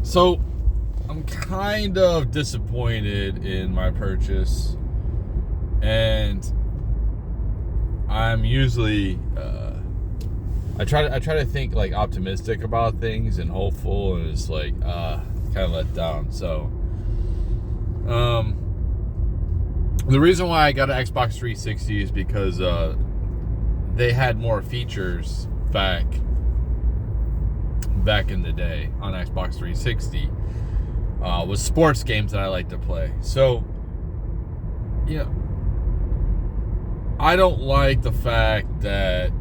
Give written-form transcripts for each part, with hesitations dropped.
So, I'm kind of disappointed in my purchase, and I'm usually I try to think like optimistic about things and hopeful, and it's like kind of let down. So, the reason why I got an Xbox 360 is because they had more features back in the day on Xbox 360 with sports games that I like to play. So, you know, I don't like the fact that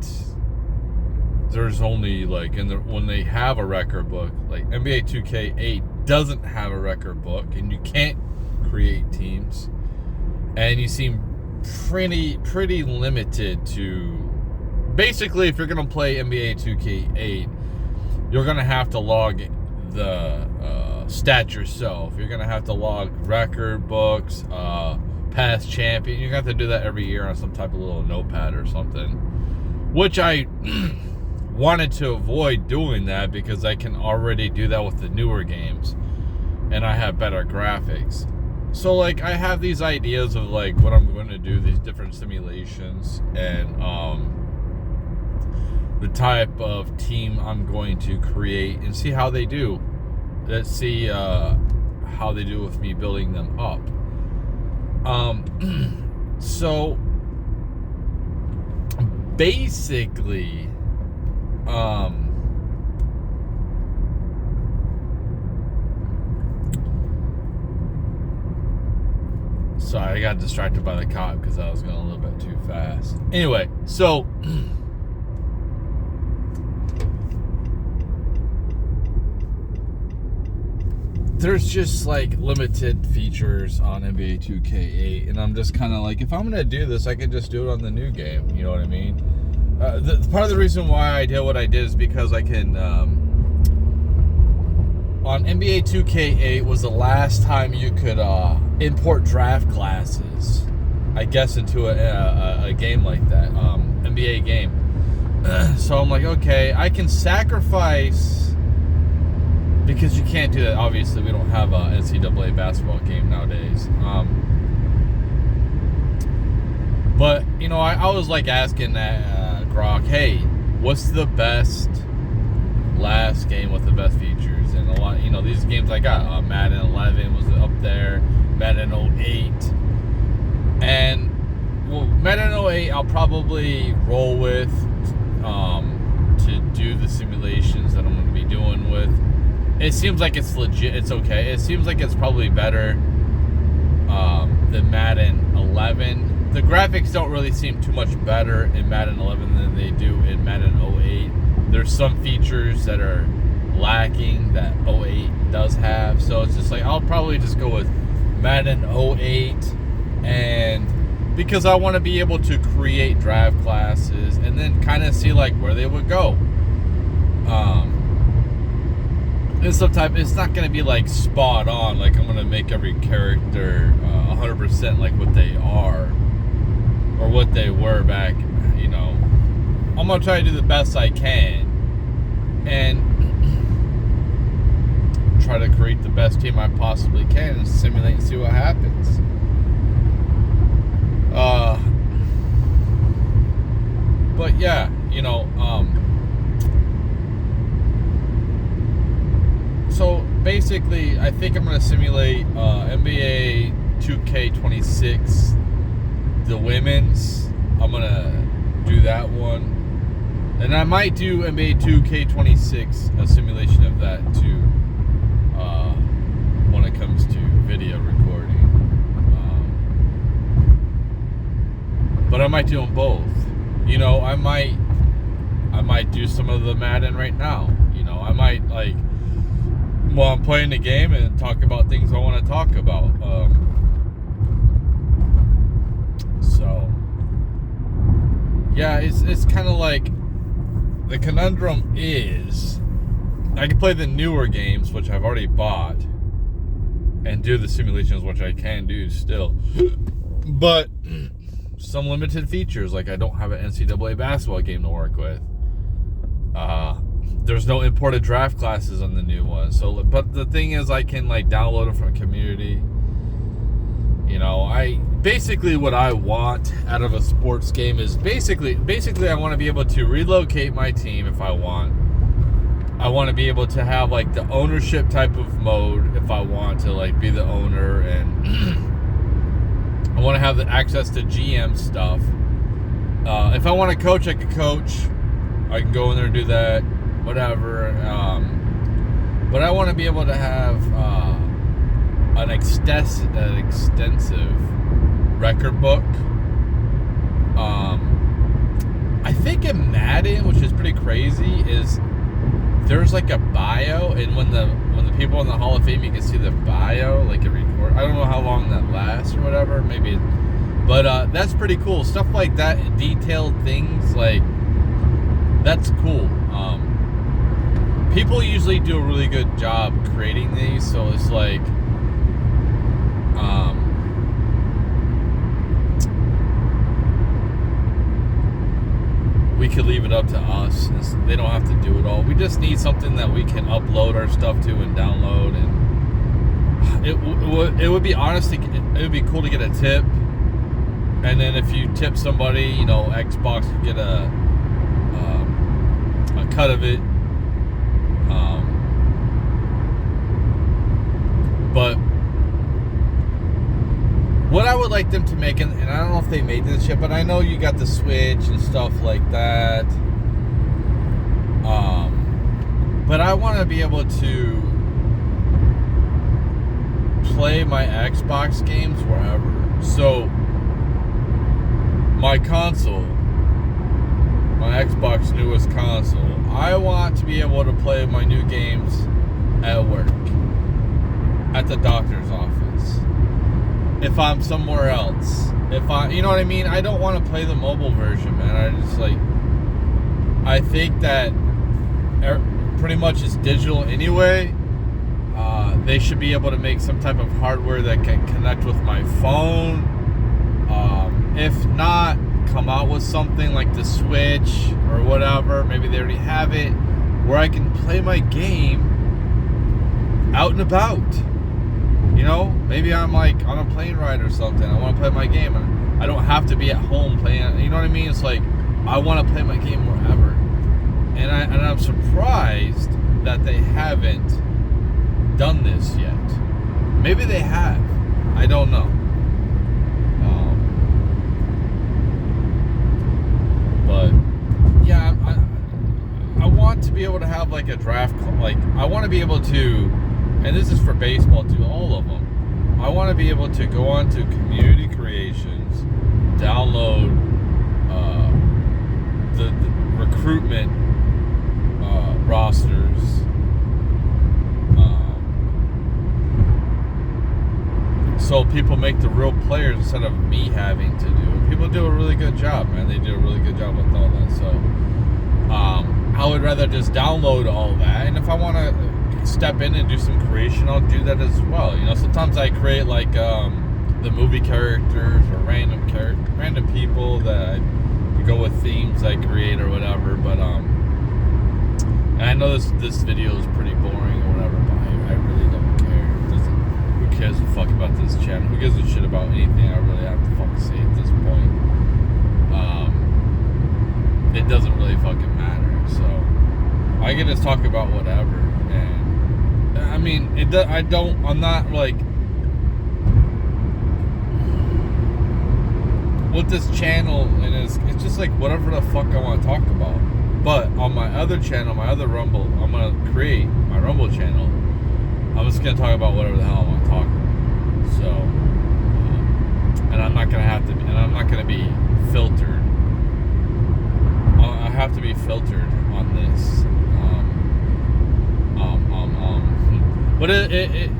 there's only like when they have a record book, like NBA 2K8 doesn't have a record book, and you can't create teams, and you seem pretty limited to. Basically, if you're gonna play NBA 2K8, you're going to have to log the stats yourself. You're going to have to log record books, past champion. You're going to have to do that every year on some type of little notepad or something. Which I wanted to avoid doing that because I can already do that with the newer games. And I have better graphics. So, like, I have these ideas of, like, what I'm going to do, these different simulations, and, the type of team I'm going to create and see how they do. Let's see how they do with me building them up. So basically, sorry, I got distracted by the cop because I was going a little bit too fast. Anyway, so there's just like limited features on NBA 2K8, and I'm just kind of like, if I'm gonna do this, I can just do it on the new game. You know what I mean? Part of the reason why I did what I did is because I can. On NBA 2K8 was the last time you could import draft classes, I guess, into a game like that, NBA game. So I'm like, okay, I can sacrifice. Because you can't do that. Obviously, we don't have a NCAA basketball game nowadays. But, you know, I was like asking Grok, hey, what's the best last game with the best features? And a lot, you know, these games I got, Madden 11 was up there, Madden 08. And, well, Madden 08 I'll probably roll with to do the simulations that I'm going to be doing with. It seems like it's legit. It's okay. It seems like it's probably better than Madden 11. The graphics don't really seem too much better in Madden 11 than they do in Madden 08. There's some features that are lacking that 08 does have. So it's just like, I'll probably just go with Madden 08, and because I want to be able to create draft classes and then kind of see like where they would go. And sometimes it's not going to be like spot on, like I'm going to make every character 100% like what they are or what they were back, you know. I'm going to try to do the best I can and try to create the best team I possibly can and simulate and see what happens. But yeah, you know, so basically, I think I'm going to simulate NBA 2K26, the women's. I'm going to do that one. And I might do NBA 2K26, a simulation of that too, when it comes to video recording. But I might do them both. You know, I might do some of the Madden right now. You know, I might like, while I'm playing the game, and talk about things I want to talk about. So, yeah, it's kind of like, the conundrum is, I can play the newer games, which I've already bought, and do the simulations, which I can do still. But some limited features, like I don't have an NCAA basketball game to work with. There's no imported draft classes on the new one. So, but the thing is, I can like download it from a community. You know, what I want out of a sports game is basically I want to be able to relocate my team if I want. I want to be able to have like the ownership type of mode if I want to like be the owner, and I want to have the access to GM stuff. If I want to coach, I can coach. I can go in there and do that, whatever. But I want to be able to have an extensive record book. I think in Madden, which is pretty crazy, is there's like a bio, and when the people in the Hall of Fame, you can see the bio, like a record. I don't know how long that lasts or whatever, maybe, but that's pretty cool. Stuff like that, detailed things, like that's cool. People usually do a really good job creating these, so it's like we could leave it up to us. They don't have to do it all. We just need something that we can upload our stuff to and download, and it would be honestly, it would be cool to get a tip, and then if you tip somebody, you know, Xbox could get a cut of it. But what I would like them to make, and I don't know if they made this yet, but I know you got the Switch and stuff like that. But I want to be able to play my Xbox games wherever. So my console, my Xbox newest console, I want to be able to play my new games at work, at the doctor's office, if I'm somewhere else, you know what I mean? I don't want to play the mobile version, man. I think that pretty much is digital anyway. They should be able to make some type of hardware that can connect with my phone. If not, come out with something like the Switch or whatever. Maybe they already have it, where I can play my game out and about. You know, maybe I'm like on a plane ride or something. I want to play my game, and I don't have to be at home playing. You know what I mean? It's like I want to play my game wherever, and I'm surprised that they haven't done this yet. Maybe they have. I don't know. But yeah, I want to be able to have like a draft. Like I want to be able to. And this is for baseball too, all of them. I want to be able to go on to community creations, download the recruitment rosters, so people make the real players instead of me having to do it. People do a really good job, man. They do a really good job with all that. So I would rather just download all that, and if I want to step in and do some creation, I'll do that as well. You know, sometimes I create like the movie characters or random people that I go with themes I create or whatever. But and I know this video is pretty boring or whatever, but I really don't care. Who cares a fuck about this channel? Who gives a shit about anything I really have to fucking say at this point? It doesn't really fucking matter. So I can just talk about whatever. And I mean, I'm not like, with this channel, and it's just like whatever the fuck I want to talk about. But on my other channel, my other Rumble, I'm going to create my Rumble channel. I'm just going to talk about whatever the hell I want to talk about. So, and I'm not going to have to, and I'm not going to be filtered. I have to be filtered on this. But it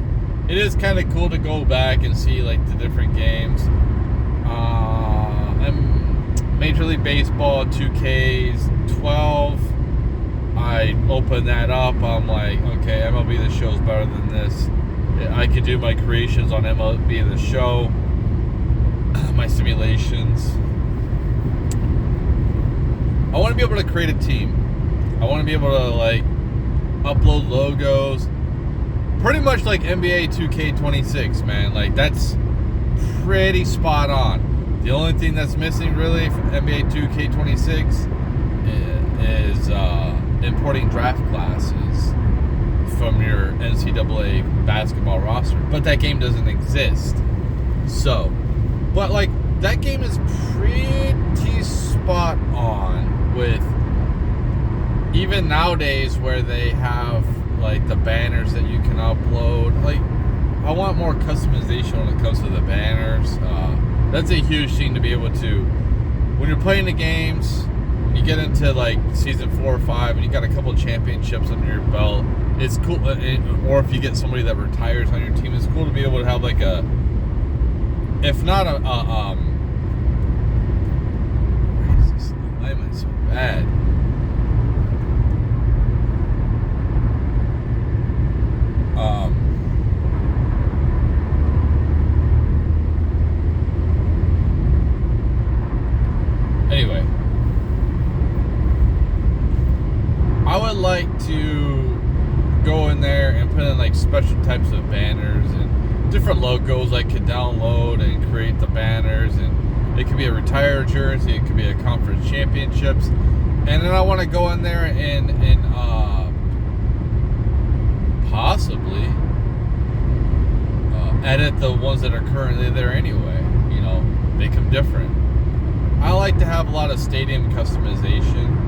is kind of cool to go back and see like the different games. And Major League Baseball 2K12, I open that up. I'm like, okay, MLB The Show's better than this. I could do my creations on MLB The Show, my simulations. I want to be able to create a team. I want to be able to like upload logos, pretty much like NBA 2K26, man. Like, that's pretty spot on. The only thing that's missing really from NBA 2K26 is importing draft classes from your NCAA basketball roster, but that game doesn't exist. So, but like, that game is pretty spot on with, even nowadays where they have like the banners that you can upload. Like, I want more customization when it comes to the banners. That's a huge thing to be able to, when you're playing the games, when you get into like season 4 or 5 and you got a couple championships under your belt, it's cool. Or if you get somebody that retires on your team, it's cool to be able to have like a, if not a why is this alignment so bad? Anyway, I would like to go in there and put in like special types of banners and different logos I could download and create the banners, and it could be a retired jersey, it could be a conference championships, and then I want to go in there and possibly edit the ones that are currently there anyway, you know, make them different. I like to have a lot of stadium customization.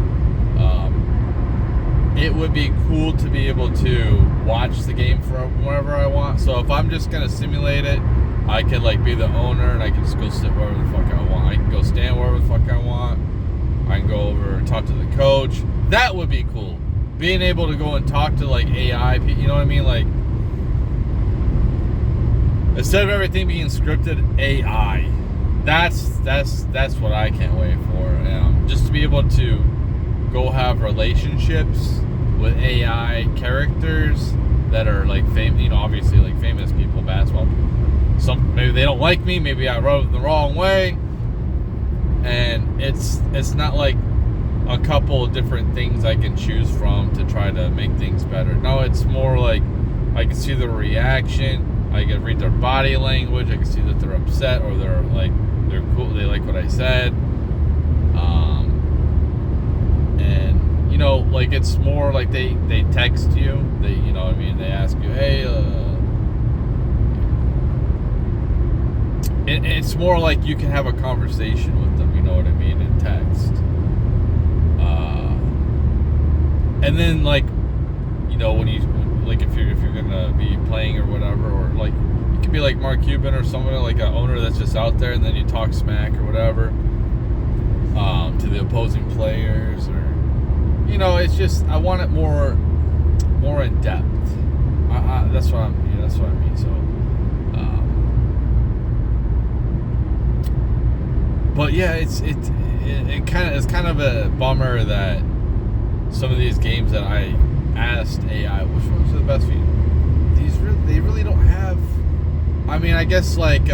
It would be cool to be able to watch the game from wherever I want. So if I'm just gonna simulate it, I can like be the owner and I can just go sit wherever the fuck I want. I can go stand wherever the fuck I want. I can go over and talk to the coach. That would be cool. Being able to go and talk to like AI, you know what I mean? Like, instead of everything being scripted, AI. That's what I can't wait for. Just to be able to go have relationships with AI characters that are like famous, you know, obviously like famous people, basketball. Some maybe they don't like me, maybe I wrote it the wrong way, and it's not like a couple of different things I can choose from to try to make things better. No, it's more like I can see the reaction, I can read their body language, I can see that they're upset or they're cool, they like what I said. And you know, like, it's more like they text you, they, you know what I mean, they ask you, hey, it's more like you can have a conversation with them, you know what I mean, in text. And then, like, you know, when you, like, if you're gonna be playing or whatever, or like, you could be like Mark Cuban or someone, like an owner that's just out there, and then you talk smack or whatever to the opposing players, or, you know, it's just, I want it more in depth. That's what I mean. So, but yeah, it's kind of a bummer that some of these games that I asked AI which ones are the best for you, they really don't have. I mean, I guess like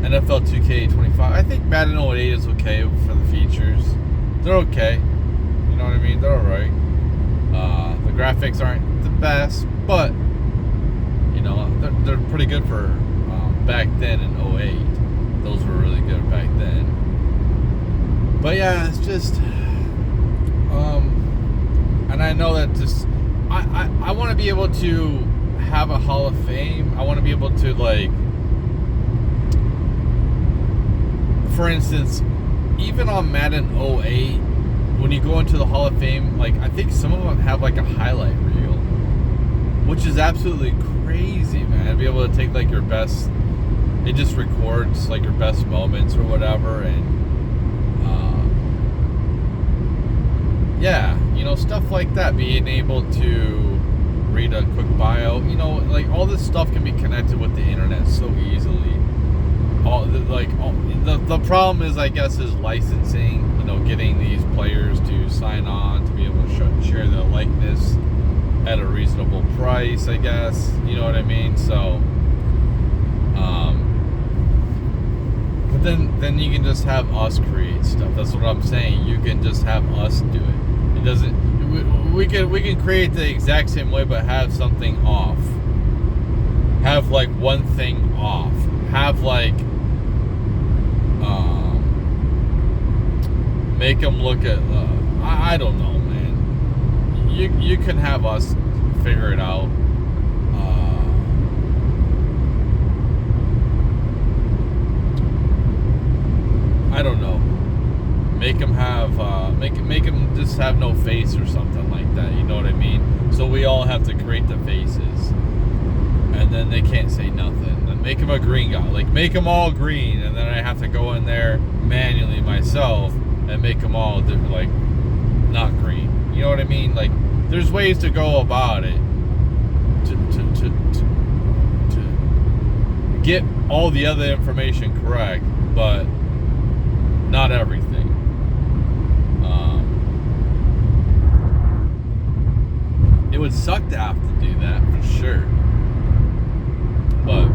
NFL 2K25. I think Madden 08 is okay for the features. They're okay. You know what I mean? They're alright. The graphics aren't the best, but you know, they're pretty good for back then in 08. Those were really good back then. But yeah, it's just and I know that just I want to be able to have a Hall of Fame. I want to be able to, like, for instance, even on Madden 08, when you go into the Hall of Fame, like, I think some of them have like a highlight reel, which is absolutely crazy, man. To be able to take like your best, it just records like your best moments or whatever, and yeah, you know, stuff like that. Being able to read a quick bio, you know, like, all this stuff can be connected with the internet so easily. The problem is, I guess, is licensing, you know, getting these players to sign on to be able to share their likeness at a reasonable price, I guess, you know what I mean? So but then you can just have us create stuff. That's what I'm saying. You can just have us do it. doesn't. We can create the exact same way, but have something off. Have like one thing off. Have like make them look at. I don't know, man. You can have us figure it out. I don't know. Make them have make them just have no face or something like that. You know what I mean? So we all have to create the faces, and then they can't say nothing. And make them a green guy. Like make them all green, and then I have to go in there manually myself and make them all like not green. You know what I mean? Like there's ways to go about it to get all the other information correct, but not everything. It would suck to have to do that for sure. But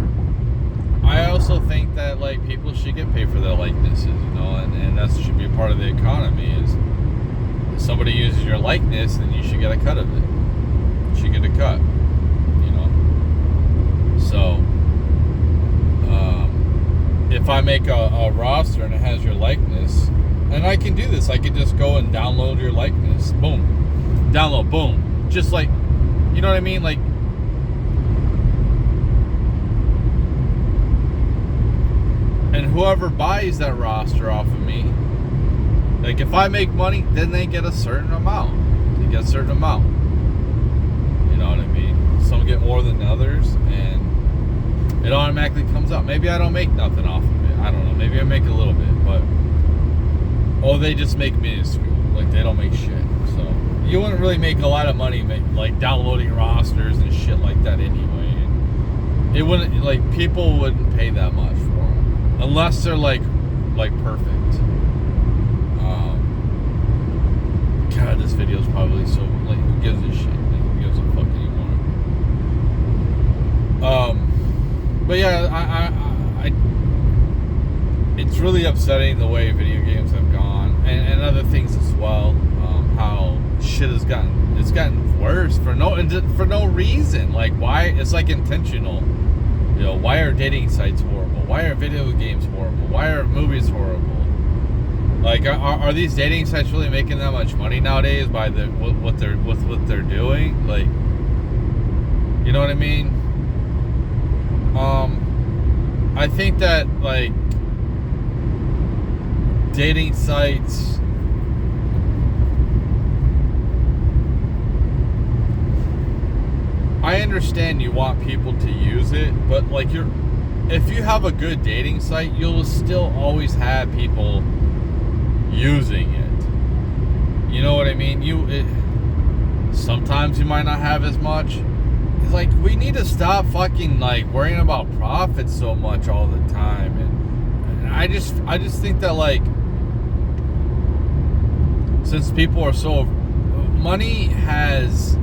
I also think that like people should get paid for their likenesses, you know, and that should be a part of the economy. Is if somebody uses your likeness, then you should get a cut of it. You should get a cut, you know. So if I make a roster and it has your likeness, and I can do this, I can just go and download your likeness. Boom. Download, boom. Just like, you know what I mean? Like, and whoever buys that roster off of me, like if I make money, then they get a certain amount. They get a certain amount. You know what I mean? Some get more than others, and it automatically comes up. Maybe I don't make nothing off of it. I don't know. Maybe I make a little bit, but they just make minuscule. Like they don't make shit. So you wouldn't really make a lot of money like downloading rosters and shit like that anyway. And it wouldn't, like, people wouldn't pay that much for them unless they're like perfect. God, this video is probably so like, who gives a shit? Like, who gives a fuck anymore? But yeah, I it's really upsetting the way video games have gone, and other things as well. How shit has gotten worse for no reason. Like, why? It's like intentional. You know, why are dating sites horrible? Why are video games horrible? Why are movies horrible? Like, are these dating sites really making that much money nowadays by what they're doing? Like, you know what I mean? I think that like dating sites, I understand you want people to use it, but like if you have a good dating site, you'll still always have people using it. You know what I mean? Sometimes you might not have as much. It's like, we need to stop fucking like worrying about profits so much all the time, and I just think that like, since people are so, money has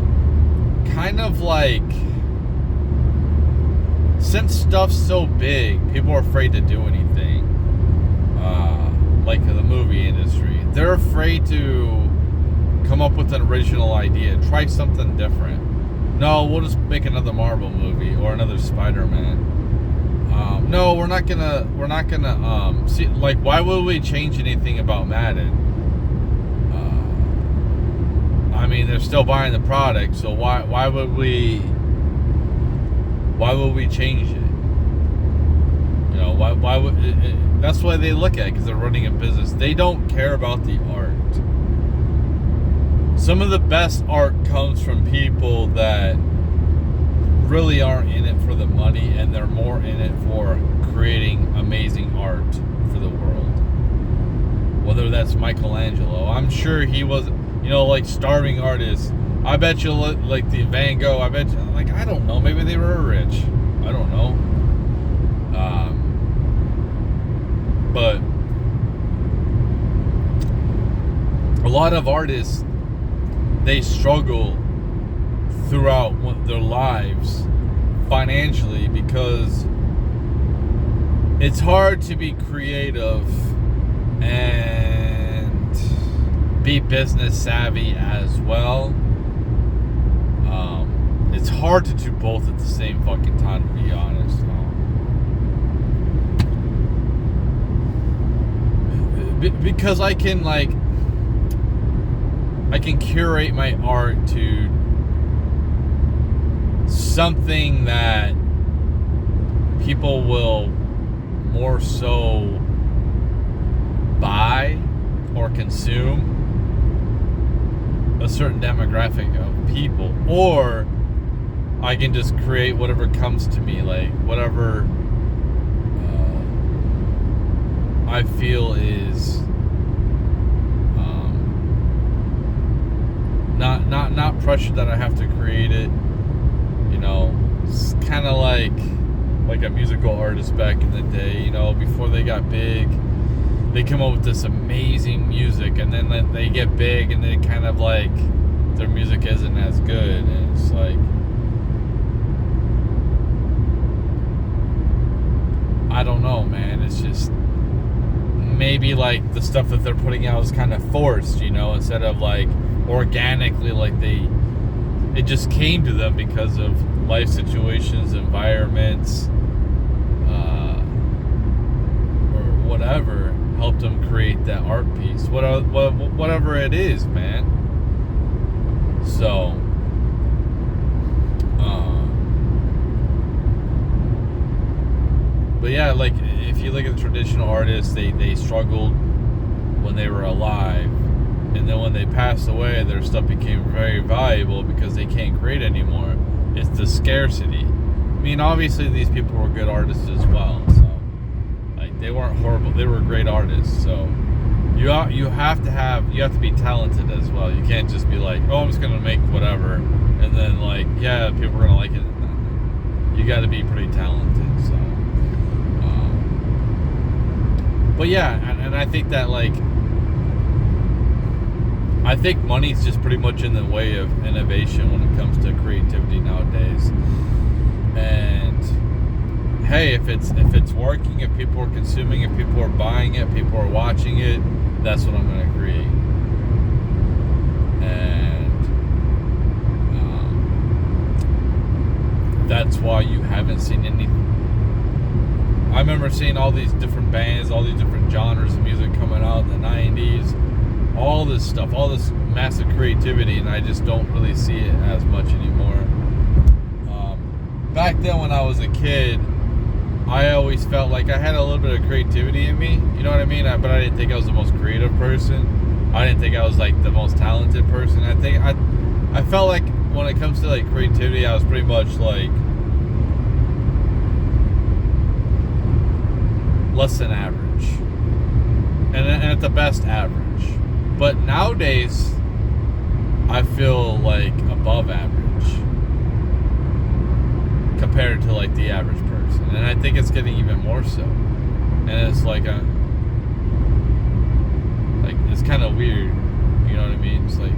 kind of like, since stuff's so big, people are afraid to do anything. Like the movie industry, they're afraid to come up with an original idea, try something different. No, we'll just make another Marvel movie or another Spider-Man. No, we're not gonna see, like, why would we change anything about Madden? I mean, they're still buying the product, so why would we change it? You know, why would that's why they look at it, because they're running a business. They don't care about the art. Some of the best art comes from people that really aren't in it for the money, and they're more in it for creating amazing art for the world. Whether that's Michelangelo, I'm sure he was, you know, like starving artists. I bet you, like the Van Gogh, I bet you, like, I don't know, maybe they were rich. I don't know. But a lot of artists, they struggle throughout their lives financially, because it's hard to be creative and be business savvy as well. It's hard to do both at the same fucking time, to be honest. Because I can curate my art to something that people will more so buy or consume, a certain demographic of people, or I can just create whatever comes to me, like whatever I feel is not pressure that I have to create it. You know, it's kind of like a musical artist back in the day. You know, before they got big, they come up with this amazing music, and then they get big, and they kind of like their music isn't as good, and it's like, I don't know, man. It's just maybe like the stuff that they're putting out is kind of forced, you know, instead of like organically, like it just came to them because of life situations, environments, or whatever helped them create that art piece, whatever it is, man. So but yeah, like if you look at the traditional artists, they struggled when they were alive, and then when they passed away, their stuff became very valuable because they can't create anymore. It's the scarcity. I mean, obviously these people were good artists as well, so like they weren't horrible. They were great artists. So you have to be talented as well. You can't just be like, oh, I'm just gonna make whatever, and then like, yeah, people are gonna like it. You got to be pretty talented. So. But yeah, and I think that I think money's just pretty much in the way of innovation when it comes to creativity nowadays. And hey, if it's working, if people are consuming it, people are buying it, people are watching it, that's what I'm going to create. And that's why you haven't seen anything. I remember seeing all these different bands, all these different genres of music coming out in the 90s, all this stuff, all this massive creativity, and I just don't really see it as much anymore. Back then when I was a kid, I always felt like I had a little bit of creativity in me, you know what I mean? But I didn't think I was the most creative person. I didn't think I was like the most talented person. I felt like when it comes to like creativity, I was pretty much like less than average, and at the best average. But nowadays I feel like above average compared to like the average person, and I think it's getting even more so. And it's like it's kind of weird, you know what I mean? It's like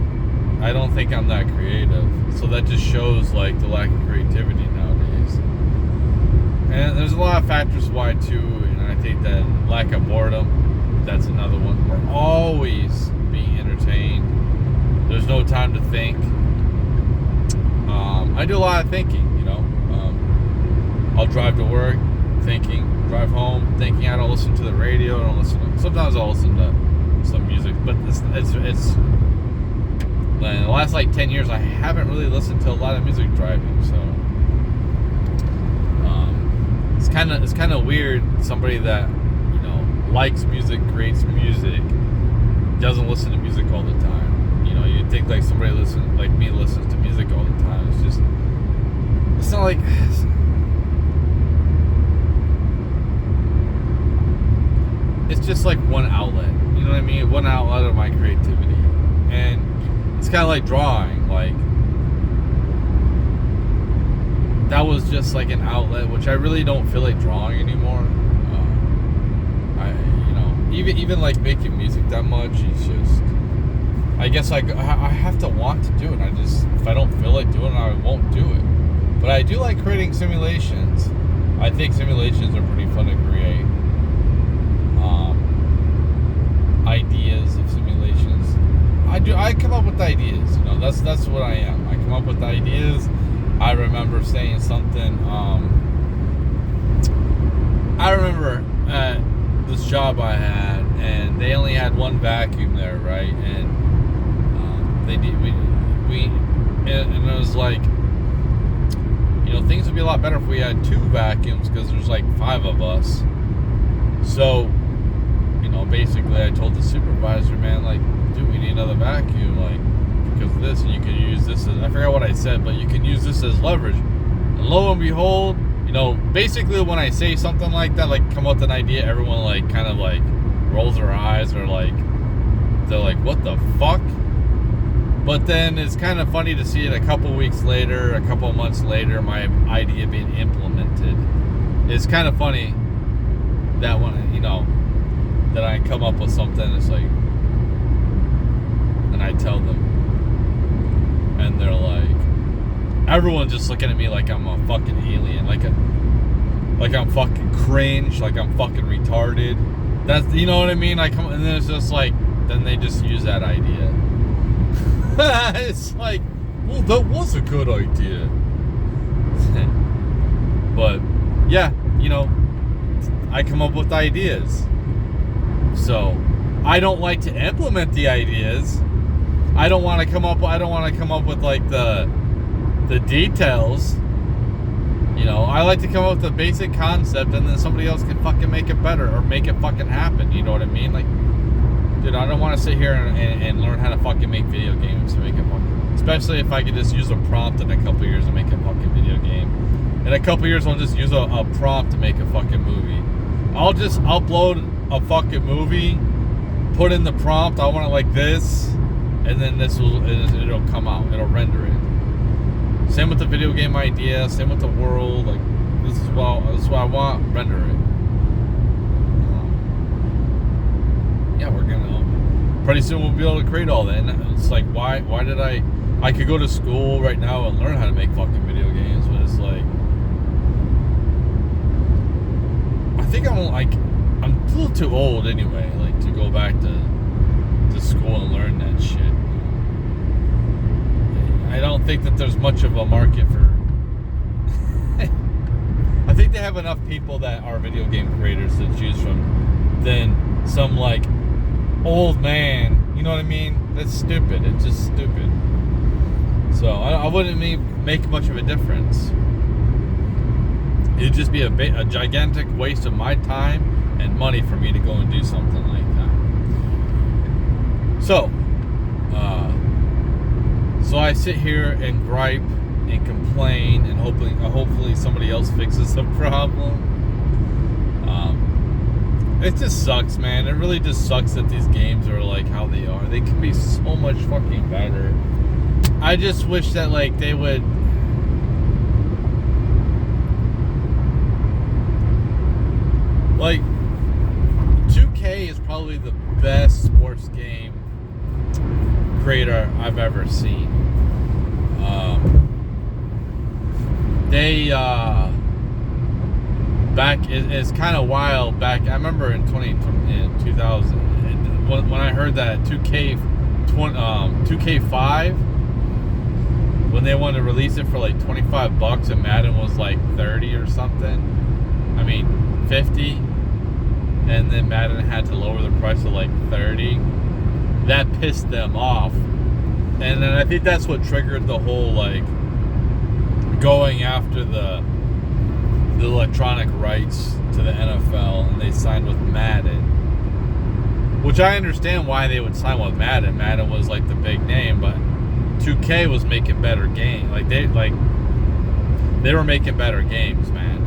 I don't think I'm that creative, so that just shows like the lack of creativity nowadays. And there's a lot of factors why too, and I think that lack of boredom, that's another one. We're always being entertained. There's no time to think. I do a lot of thinking, you know. I'll drive to work thinking, drive home thinking. I don't listen to the radio. I don't listen to, sometimes I'll listen to some music, but it's in the last like 10 years I haven't really listened to a lot of music driving, so it's kind of weird. Somebody that, you know, likes music, creates music, doesn't listen to music all the time. You know, you'd think like somebody like me listens to music all the time. It's not like it's just like one outlet. You know what I mean? One outlet of my creativity, and it's kind of like drawing. Like that was just like an outlet, which I really don't feel like drawing anymore. Even like making music that much, it's just, I guess I have to want to do it. If I don't feel like doing it, I won't do it. But I do like creating simulations. I think simulations are pretty fun to create. Ideas of simulations. I come up with ideas. That's what I am. I come up with ideas. I remember saying something. I remember at this job I had, and they only had one vacuum there, right? And and it was like, things would be a lot better if we had 2 vacuums, because there's like 5 of us. So, basically I told the supervisor, man, like, dude, we need another vacuum, like, because of this, and you can use this as, I forgot what I said, but you can use this as leverage. And lo and behold, basically when I say something like that, like come up with an idea, everyone like kind of like rolls their eyes, or like they're like, what the fuck? But then it's kind of funny to see it a couple weeks later, a couple months later, my idea being implemented. It's kind of funny that when, that I come up with something, it's like, and I tell them, and they're like, everyone's just looking at me like I'm a fucking alien, like I'm fucking cringe, like I'm fucking retarded. That's, you know what I mean? And then it's just like, then they just use that idea. It's like, well, that was a good idea. But yeah, I come up with ideas. So I don't like to implement the ideas. I don't want to come up with like the details. I like to come up with the basic concept, and then somebody else can fucking make it better, or make it fucking happen. You know what I mean? Like, dude, I don't want to sit here and learn how to fucking make video games to make it fucking, especially if I could just use a prompt in a couple years to make a fucking video game. In a couple years, I'll just use a prompt to make a fucking movie. I'll just upload a fucking movie, put in the prompt, I want it like this, and then it'll come out, it'll render it. Same with the video game idea, same with the world, like, this is what I want, render it. Yeah, we're gonna, pretty soon we'll be able to create all that, and it's like, why did I could go to school right now and learn how to make fucking video games, but it's like, I think I'm a little too old anyway, like, to go back to school and learn that shit. I don't think that there's much of a market for I think they have enough people that are video game creators to choose from than some like old man, you know what I mean? That's stupid. It's just stupid. So I wouldn't make much of a difference. It'd just be a gigantic waste of my time and money for me to go and do something like that. So I sit here and gripe and complain, and hopefully somebody else fixes the problem. It just sucks, man. It really just sucks that these games are like how they are. They could be so much fucking better. I just wish that like they would like 2K is probably the best sports game creator I've ever seen. They it's kind of wild back. I remember in 2000 when I heard that 2K5, when they wanted to release it for like $25 and Madden was like 30 or something. I mean 50, and then Madden had to lower the price to like 30. That pissed them off, and then I think that's what triggered the whole like going after the electronic rights to the NFL, and they signed with Madden, which I understand why they would sign with Madden. Madden was like the big name, but 2K was making better games. They were making better games, man.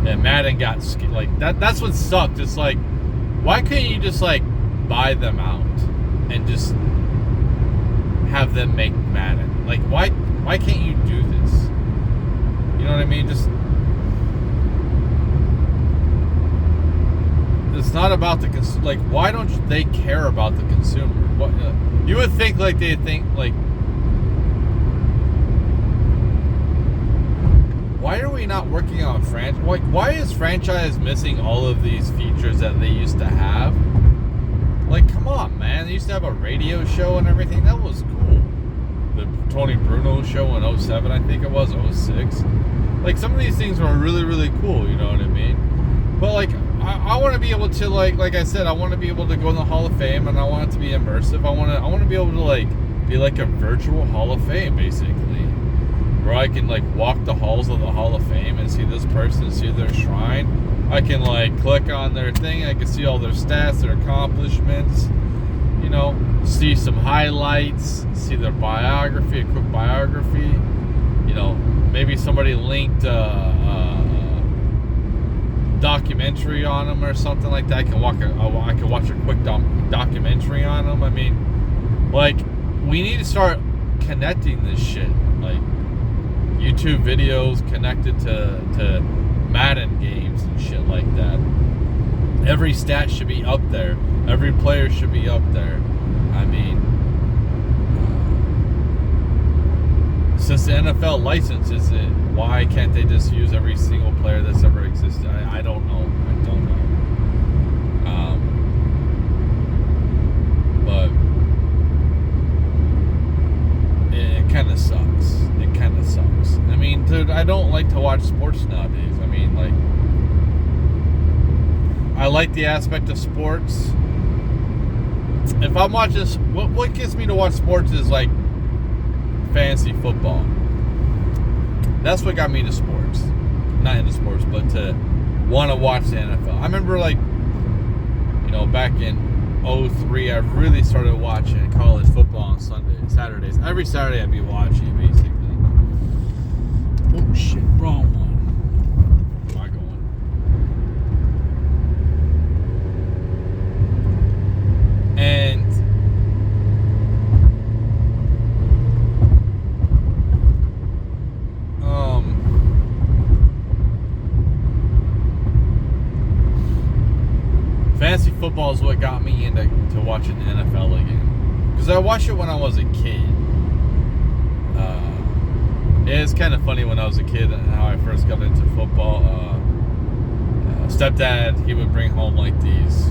And Madden got like that. That's what sucked. It's like, why couldn't you just like buy them out and just have them make Madden? Like, why can't you do this? You know what I mean? Just, it's not about the like, why don't they care about the consumer? What you would think like they think like, why are we not working on franchise? Like, why is franchise missing all of these features that they used to have? Like, come on, man. They used to have a radio show and everything. That was cool. The Tony Bruno show in 07, I think it was, 06. Like, some of these things were really, really cool, you know what I mean? But, like, I want to be able to, like I said, I want to be able to go in the Hall of Fame, and I want it to be immersive. I want to be able to, like, be like a virtual Hall of Fame, basically. Where I can, like, walk the halls of the Hall of Fame and see this person, see their shrine. I can, like, click on their thing. I can see all their stats, their accomplishments. You know, see some highlights, see their biography, a quick biography. You know, maybe somebody linked documentary on them or something like that. I can watch a quick documentary on them. I mean, like, we need to start connecting this shit. Like, YouTube videos connected to Madden games and shit like that. Every stat should be up there. Every player should be up there. I mean, since the NFL licenses it, why can't they just use every single player that's ever existed? I don't know. I don't know. But it kind of sucks. It kind of sucks. I mean, dude, I don't like to watch sports nowadays. I mean, like, I like the aspect of sports. If I'm watching, what gets me to watch sports is, like, fantasy football. That's what got me to sports. Not into sports, but to want to watch the NFL. I remember, like, you know, back in 03, I really started watching college football on Saturdays. Every Saturday I'd be watching, basically. Oh, shit, wrong one. Where am I going? And fantasy football is what got me into watching the NFL again. Because I watched it when I was a kid. It's kind of funny when I was a kid and how I first got into football. Stepdad, he would bring home, like, these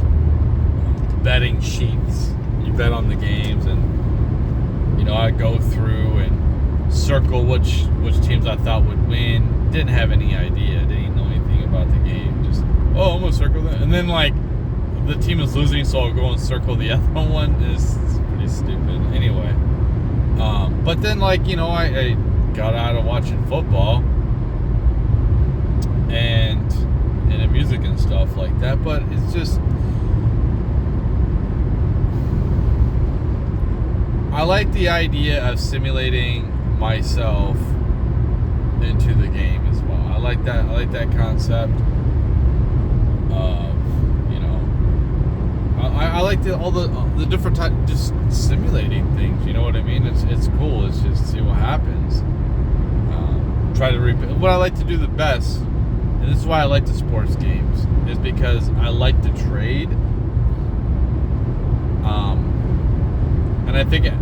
betting sheets. You bet on the games, and, you know, I'd go through and circle which teams I thought would win. Didn't have any idea. Didn't know anything about the game. Just, oh, I'm going to circle that. And then, like, the team is losing, so I'll go and circle the other one. It's pretty stupid. Anyway. But then, like, you know, I got out of watching football and the music and stuff like that. But it's just, I like the idea of simulating myself into the game as well. I like that concept of, you know, I like all the different types, just simulating things. You know what I mean? It's cool. It's just see what happens. Try to rebuild. What I like to do the best, and this is why I like the sports games, is because I like to trade. And I think it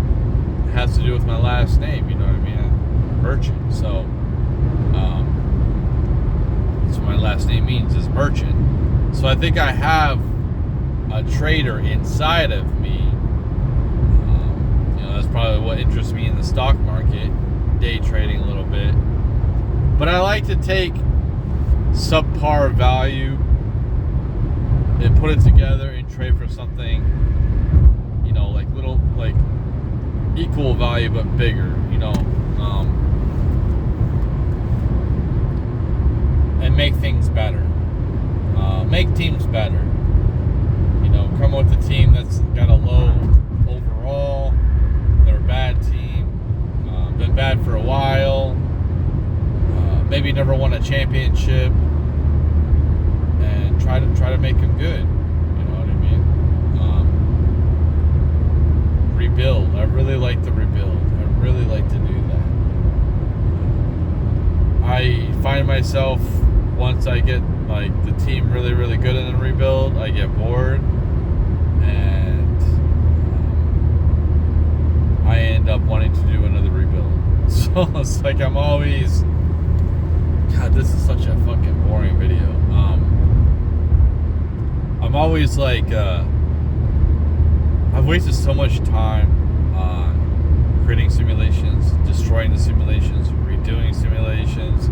has to do with my last name. You know what I mean? Merchant. So that's what my last name means, is merchant. So I think I have a trader inside of me. You know, that's probably what interests me in the stock market, day trading a little bit. But I like to take subpar value and put it together and trade for something, you know, like little, like equal value but bigger, you know, and make things better, make teams better. You know, come with a team that's got a low overall, they're a bad team, been bad for a while. Maybe never won a championship, and try to make them good. You know what I mean? Rebuild. I really like to rebuild. I really like to do that. I find myself, once I get, like, the team really, really good in the rebuild, I get bored, and I end up wanting to do another rebuild. So it's like I'm always, God, this is such a fucking boring video. I'm always like I've wasted so much time on creating simulations, destroying the simulations, redoing simulations.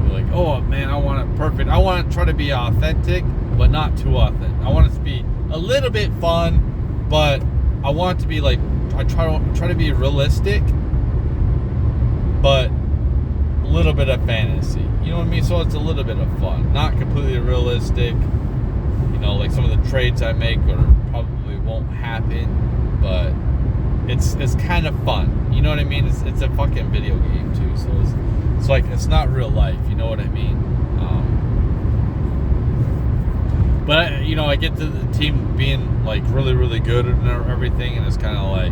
We're like, oh man, I want it perfect. I want to try to be authentic, but not too authentic. I want it to be a little bit fun, but I want it to be like, I try to be realistic, but a little bit of fantasy. You know what I mean? So it's a little bit of fun, not completely realistic. You know, like some of the trades I make probably won't happen, but it's kind of fun. You know what I mean? It's a fucking video game too, so it's like it's not real life. You know what I mean? But you know, I get to the team being like really, really good and everything, and it's kind of like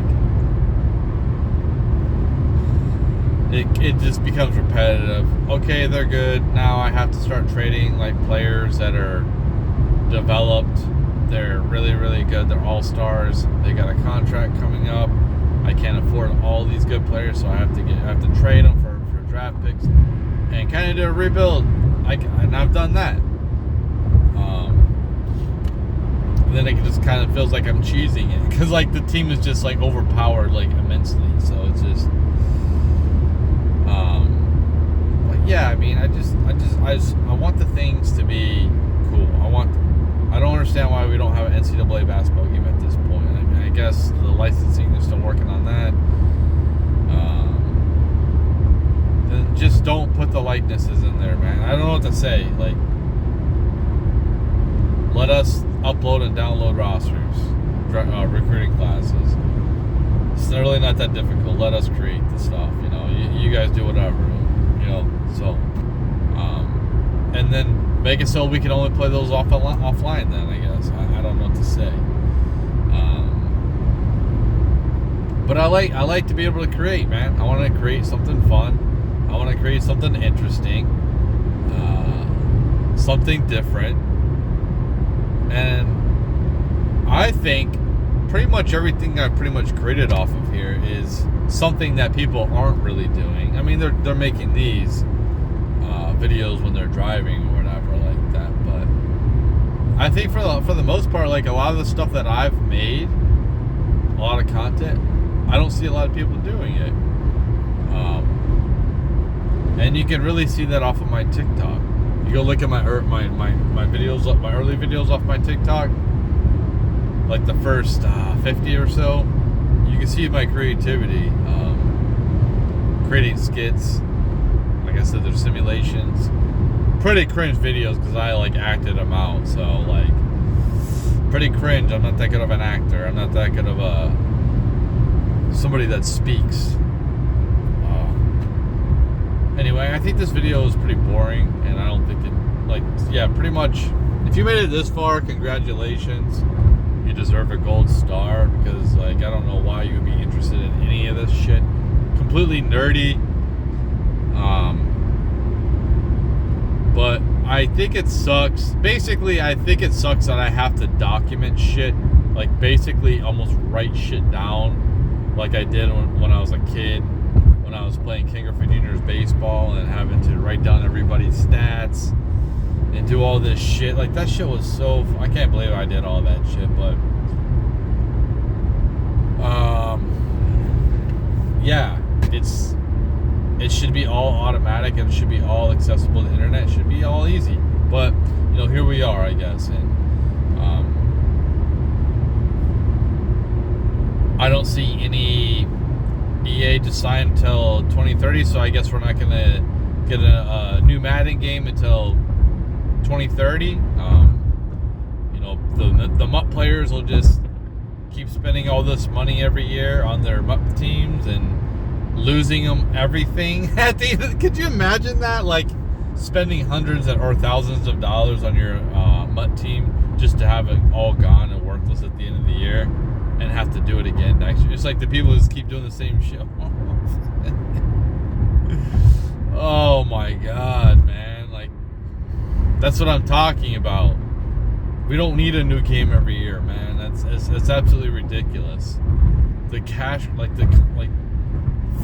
it just becomes repetitive. Okay, they're good. Now I have to start trading like players that are developed. They're really, really good. They're all stars. They got a contract coming up. I can't afford all these good players, so I have to trade them for draft picks and kind of do a rebuild. And I've done that. And then it just kind of feels like I'm cheesing it because like the team is just like overpowered like immensely. So it's just, but yeah, I mean, I want the things to be cool. I don't understand why we don't have an NCAA basketball game at this point. I guess the licensing, they're still working on that. Then just don't put the likenesses in there, man. I don't know what to say. Like, let us upload and download rosters, recruiting classes. It's really not that difficult. Let us create the stuff. You know, you guys do whatever. You know, so and then make it so we can only play those offline. Then I guess I don't know what to say. But I like to be able to create, man. I want to create something fun. I want to create something interesting, something different. And I think pretty much everything I've pretty much created off of here is something that people aren't really doing. I mean, they're making these videos when they're driving or whatever like that. But I think for the most part, like a lot of the stuff that I've made, a lot of content, I don't see a lot of people doing it. And you can really see that off of my TikTok. You go look at my videos, my early videos off my TikTok, like the first 50 or so. You can see my creativity, creating skits. Like I said, there's simulations. Pretty cringe videos because I like acted them out. So like, pretty cringe. I'm not that good of an actor. I'm not that good of somebody that speaks. Anyway, I think this video is pretty boring, and I don't think it, like, yeah, pretty much, if you made it this far, congratulations. You deserve a gold star, because, like, I don't know why you would be interested in any of this shit. Completely nerdy. But I think it sucks. Basically, I think it sucks that I have to document shit. Like, basically almost write shit down like I did when I was a kid. When I was playing King Griffey Juniors baseball and having to write down everybody's stats and do all this shit. Like, that shit was so... I can't believe I did all that shit, but... yeah, it should be all automatic and it should be all accessible to the internet. It should be all easy. But, you know, here we are, I guess. And I don't see any... EA to sign until 2030, so I guess we're not going to get a new Madden game until 2030. You know, the MUT players will just keep spending all this money every year on their MUT teams and losing them everything. Could you imagine that? Like, spending hundreds or thousands of dollars on your MUT team just to have it all gone and worthless at the end of the year. And have to do it again next year. It's like the people who just keep doing the same shit. Oh my god, man. Like, that's what I'm talking about. We don't need a new game every year, man. That's absolutely ridiculous. The cash,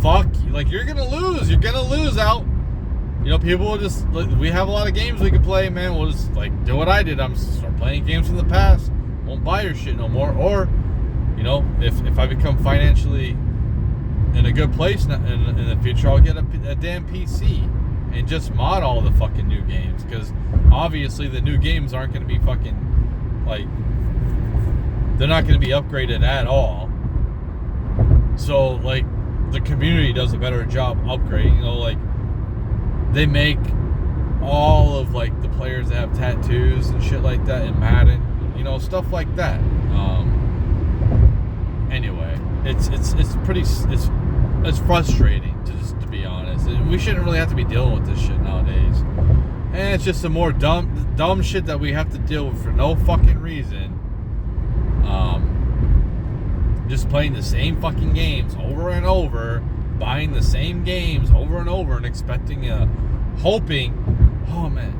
fuck you. Like, you're gonna lose. You're gonna lose out. You know, people will just, we have a lot of games we can play, man. We'll just, like, do what I did. I'm start playing games from the past. Won't buy your shit no more. Or, you if I become financially in a good place in the future, I'll get a damn PC and just mod all the fucking new games, because obviously the new games aren't going to be fucking, like, they're not going to be upgraded at all. So, like, the community does a better job upgrading. Like, they make all of, like, the players that have tattoos and shit like that in Madden, stuff like that. Anyway, it's frustrating, to be honest. We shouldn't really have to be dealing with this shit nowadays. And it's just some more dumb shit that we have to deal with for no fucking reason. Just playing the same fucking games over and over, buying the same games over and over, and hoping, oh man,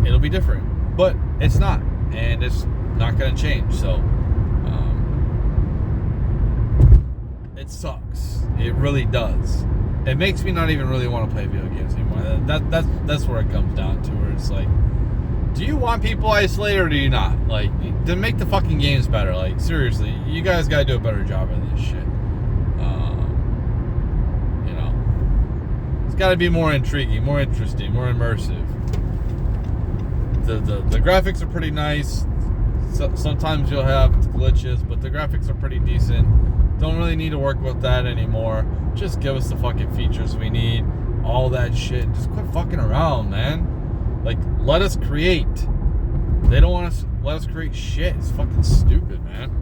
it'll be different. But it's not, and it's not going to change. So it sucks. It really does. It makes me not even really want to play video games anymore. That's where it comes down to, where it's like, do you want people isolated or do you not? Like, then make the fucking games better. Like, seriously, you guys gotta do a better job of this shit. It's gotta be more intriguing, more interesting, more immersive. The graphics are pretty nice. Sometimes you'll have glitches, but the graphics are pretty decent. Don't really need to work with that anymore. Just give us the fucking features we need. All that shit. Just quit fucking around, man. Like, let us create. They don't want us let us create shit. It's fucking stupid, man.